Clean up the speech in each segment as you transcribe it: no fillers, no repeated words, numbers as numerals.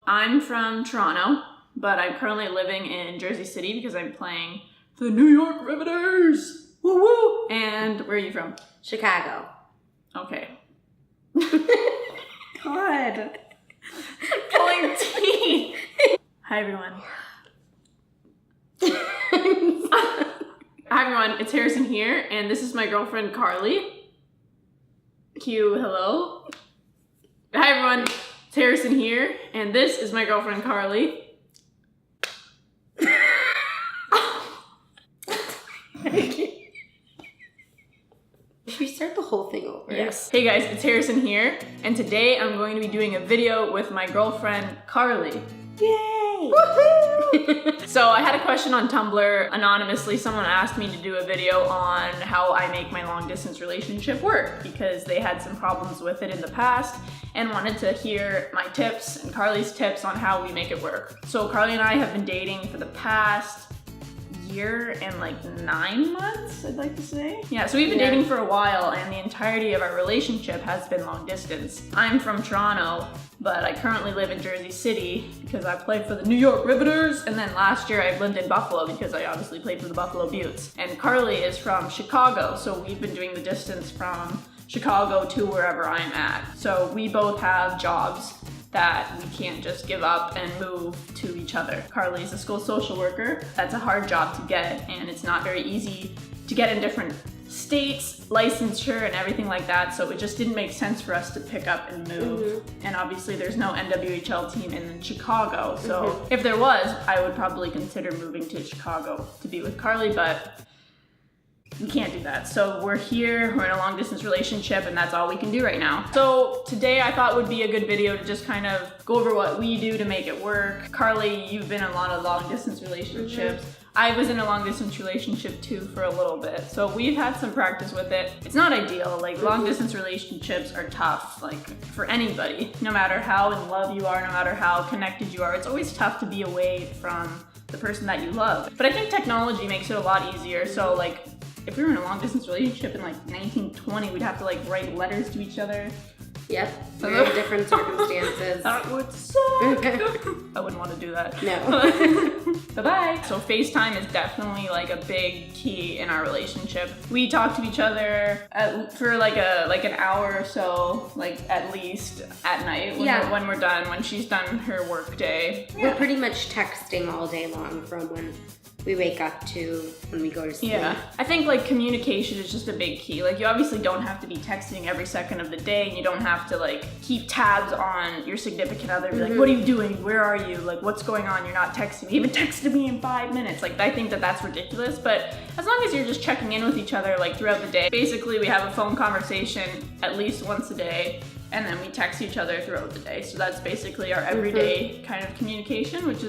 I'm from Toronto, but I'm currently living in Jersey City because I'm playing the New York Riveters. Woo woo! And where are you from? Chicago. Okay. God. Pulling teeth. Hi everyone. Hi everyone, it's Harrison here, and this is my girlfriend Carly. Cue hello. Hi everyone, it's Harrison here, and this is my girlfriend Carly. Should we start the whole thing over? Yes. Hey guys, it's Harrison here, and today I'm going to be doing a video with my girlfriend Carly. Yay! Woohoo! So I had a question on Tumblr. Anonymously, someone asked me to do a video on how I make my long distance relationship work because they had some problems with it in the past and wanted to hear my tips and Carly's tips on how we make it work. So Carly and I have been dating for the past year and like 9 months, I'd like to say. Yeah, so we've been dating for a while, and the entirety of our relationship has been long distance. I'm from Toronto, but I currently live in Jersey City because I played for the New York Riveters, and then last year I lived in Buffalo because I obviously played for the Buffalo Buttes. And Carly is from Chicago, so we've been doing the distance from Chicago to wherever I'm at. So we both have jobs that we can't just give up and move to each other. Carly's a school social worker. That's a hard job to get, and it's not very easy to get in different states, licensure and everything like that, so it just didn't make sense for us to pick up and move. And obviously there's no NWHL team in Chicago, so if there was, I would probably consider moving to Chicago to be with Carly, but we can't do that. So we're here, we're in a long distance relationship, and that's all we can do right now. So today I thought would be a good video to just kind of go over what we do to make it work. Carly, you've been in a lot of long distance relationships. I was in a long distance relationship too for a little bit. So we've had some practice with it. It's not ideal. Like long distance relationships are tough, like for anybody. No matter how in love you are, no matter how connected you are, it's always tough to be away from the person that you love. But I think technology makes it a lot easier. So like, if we were in a long distance relationship in like 1920, we'd have to like write letters to each other. Yep, very different circumstances. That would suck. I wouldn't want to do that. No. Bye-bye. So FaceTime is definitely like a big key in our relationship. We talk to each other for like an hour or so, like at least at night when we're done, when she's done her work day. We're pretty much texting all day long from when we wake up to when we go to sleep. Yeah, I think like communication is just a big key. Like you obviously don't have to be texting every second of the day, and you don't have to like keep tabs on your significant other. Be like, what are you doing? Where are you? Like, what's going on? You're not texting me. You haven't texted me in 5 minutes. Like, I think that that's ridiculous. But as long as you're just checking in with each other like throughout the day, basically we have a phone conversation at least once a day, and then we text each other throughout the day. So that's basically our everyday kind of communication, which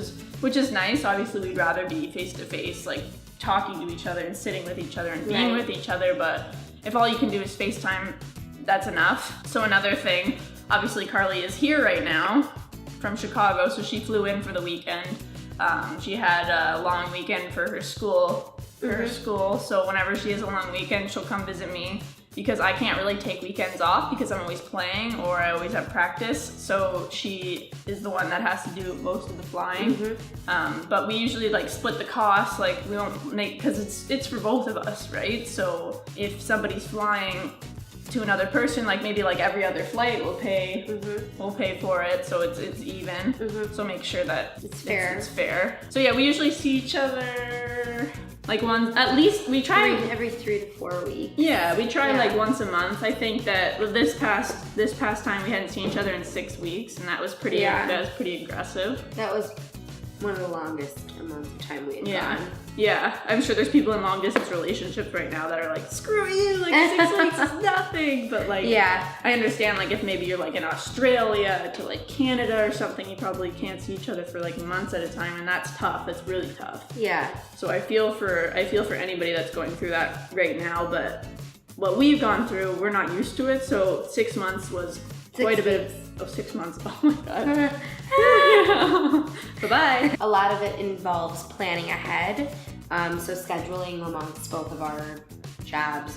is nice. Obviously, we'd rather be face to face, like talking to each other and sitting with each other and being with each other. But if all you can do is FaceTime, that's enough. So another thing, obviously Carly is here right now from Chicago, so she flew in for the weekend. She had a long weekend for her school. So whenever she has a long weekend, she'll come visit me, because I can't really take weekends off because I'm always playing or I always have practice. So she is the one that has to do most of the flying. But we usually like split the cost. Like we don't make, because it's for both of us, right? So if somebody's flying to another person, like maybe like every other flight we'll pay for it, so it's even. So make sure that it's fair. So yeah, we usually see each other like once, at least we try every 3 to 4 weeks. Yeah, we try like once a month. I think that this past time we hadn't seen each other in 6 weeks, and that was pretty aggressive. That was one of the longest amounts of time we had gone. Yeah, I'm sure there's people in long distance relationships right now that are like, screw you, like 6 weeks is nothing. But like, I understand, like if maybe you're like in Australia to like Canada or something, you probably can't see each other for like months at a time, and that's tough. That's really tough. Yeah. So I feel for anybody that's going through that right now, but what we've gone through, we're not used to it. So 6 months was quite a bit of 6 months. Oh my God. Bye-bye. A lot of it involves planning ahead. So scheduling amongst both of our jobs,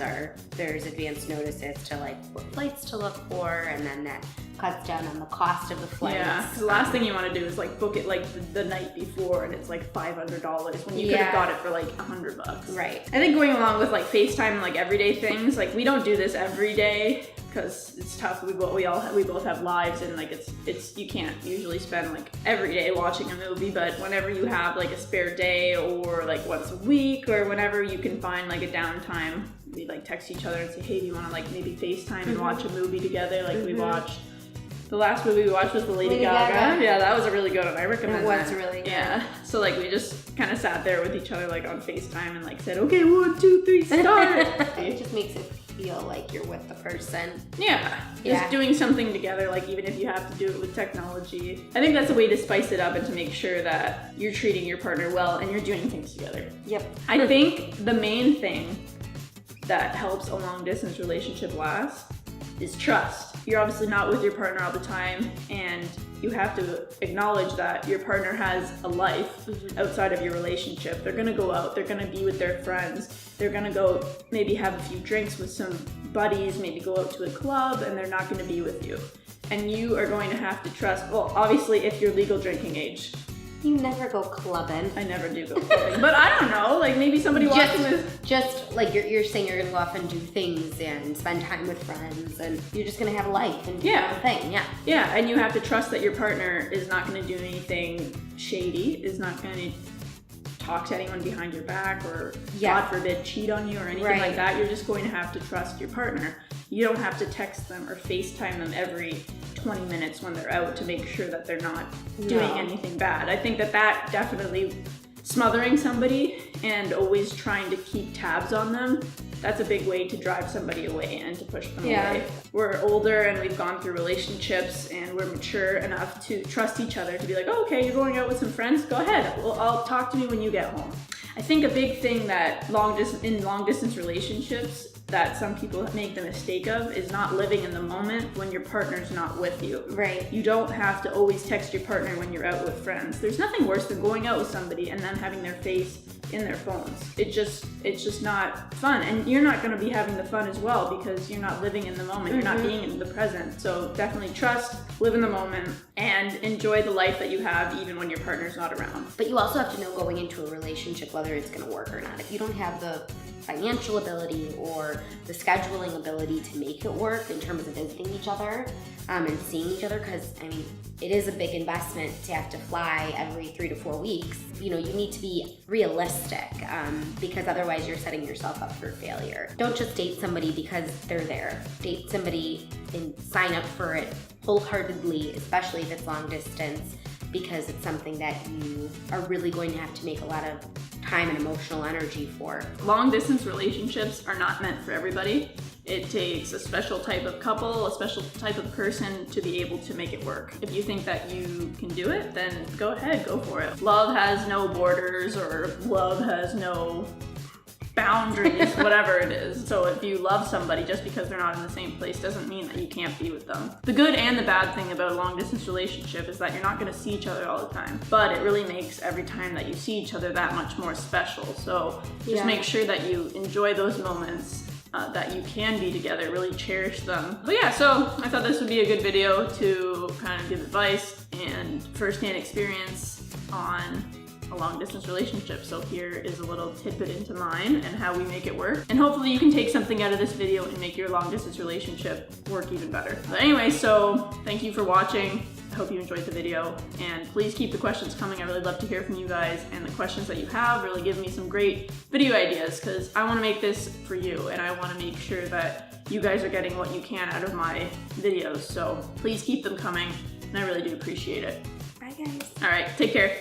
there's advance notices to like what flights to look for, and then that cuts down on the cost of the flights. Yeah, 'cause the last thing you want to do is like book it like the night before and it's like $500 when you could have got it for like $100. Right. I think going along with like FaceTime and like everyday things, like we don't do this every day because it's tough. We both have lives, and like it's you can't usually spend like every day watching a movie, but whenever you have like a spare day or like once a week or whenever you can find like a downtime, we like text each other and say, hey, do you want to like maybe FaceTime and watch a movie together? Like we watched. The last movie we watched was the Lady Gaga. Yeah, that was a really good one. I recommend that. It was really good. Yeah. So like we just kind of sat there with each other like on FaceTime and like said, okay, 1, 2, 3, start. It just makes it feel like you're with the person. Yeah. Just doing something together, like even if you have to do it with technology. I think that's a way to spice it up and to make sure that you're treating your partner well and you're doing things together. Yep. I think the main thing that helps a long distance relationship last is trust. You're obviously not with your partner all the time, and you have to acknowledge that your partner has a life outside of your relationship. They're gonna go out, they're gonna be with their friends, they're gonna go maybe have a few drinks with some buddies, maybe go out to a club, and they're not gonna be with you. And you are going to have to trust, well, obviously if you're legal drinking age. You never go clubbing. I never do go clubbing, but I don't know, like maybe somebody walks with... Just like you're saying you're gonna go off and do things and spend time with friends, and you're just gonna have a life and do your own thing, Yeah, and you have to trust that your partner is not gonna do anything shady, is not gonna talk to anyone behind your back, or God forbid cheat on you or anything like that. You're just going to have to trust your partner. You don't have to text them or FaceTime them every 20 minutes when they're out to make sure that they're not doing anything bad. I think that definitely smothering somebody and always trying to keep tabs on them, that's a big way to drive somebody away and to push them away. We're older and we've gone through relationships and we're mature enough to trust each other to be like, oh, okay, you're going out with some friends? Go ahead. Well, I'll talk to me when you get home. I think a big thing that in long distance relationships that some people make the mistake of is not living in the moment when your partner's not with you. Right. You don't have to always text your partner when you're out with friends. There's nothing worse than going out with somebody and then having their face in their phones. It's just not fun, and you're not going to be having the fun as well because you're not living in the moment. You're not being in the present. So definitely trust, live in the moment, and enjoy the life that you have even when your partner's not around. But you also have to know going into a relationship whether it's going to work or not. If you don't have the financial ability or the scheduling ability to make it work in terms of visiting each other and seeing each other, because I mean it is a big investment to have to fly every 3 to 4 weeks. You know, you need to be realistic because otherwise you're setting yourself up for failure. Don't just date somebody because they're there. Date somebody and sign up for it wholeheartedly, especially if it's long distance, because it's something that you are really going to have to make a lot of time and emotional energy for. Long distance relationships are not meant for everybody. It takes a special type of couple, a special type of person to be able to make it work. If you think that you can do it, then go ahead, go for it. Love has no borders, or love has no boundaries, whatever it is. So if you love somebody, just because they're not in the same place doesn't mean that you can't be with them. The good and the bad thing about a long distance relationship is that you're not going to see each other all the time, but it really makes every time that you see each other that much more special. So just make sure that you enjoy those moments that you can be together, really cherish them. But yeah, so I thought this would be a good video to kind of give advice and firsthand experience on a long distance relationship. So here is a little tidbit into mine and how we make it work. And hopefully you can take something out of this video and make your long distance relationship work even better. But anyway, so thank you for watching. I hope you enjoyed the video, and please keep the questions coming. I really love to hear from you guys, and the questions that you have really give me some great video ideas, because I want to make this for you and I want to make sure that you guys are getting what you can out of my videos. So please keep them coming, and I really do appreciate it. Bye guys. All right, take care.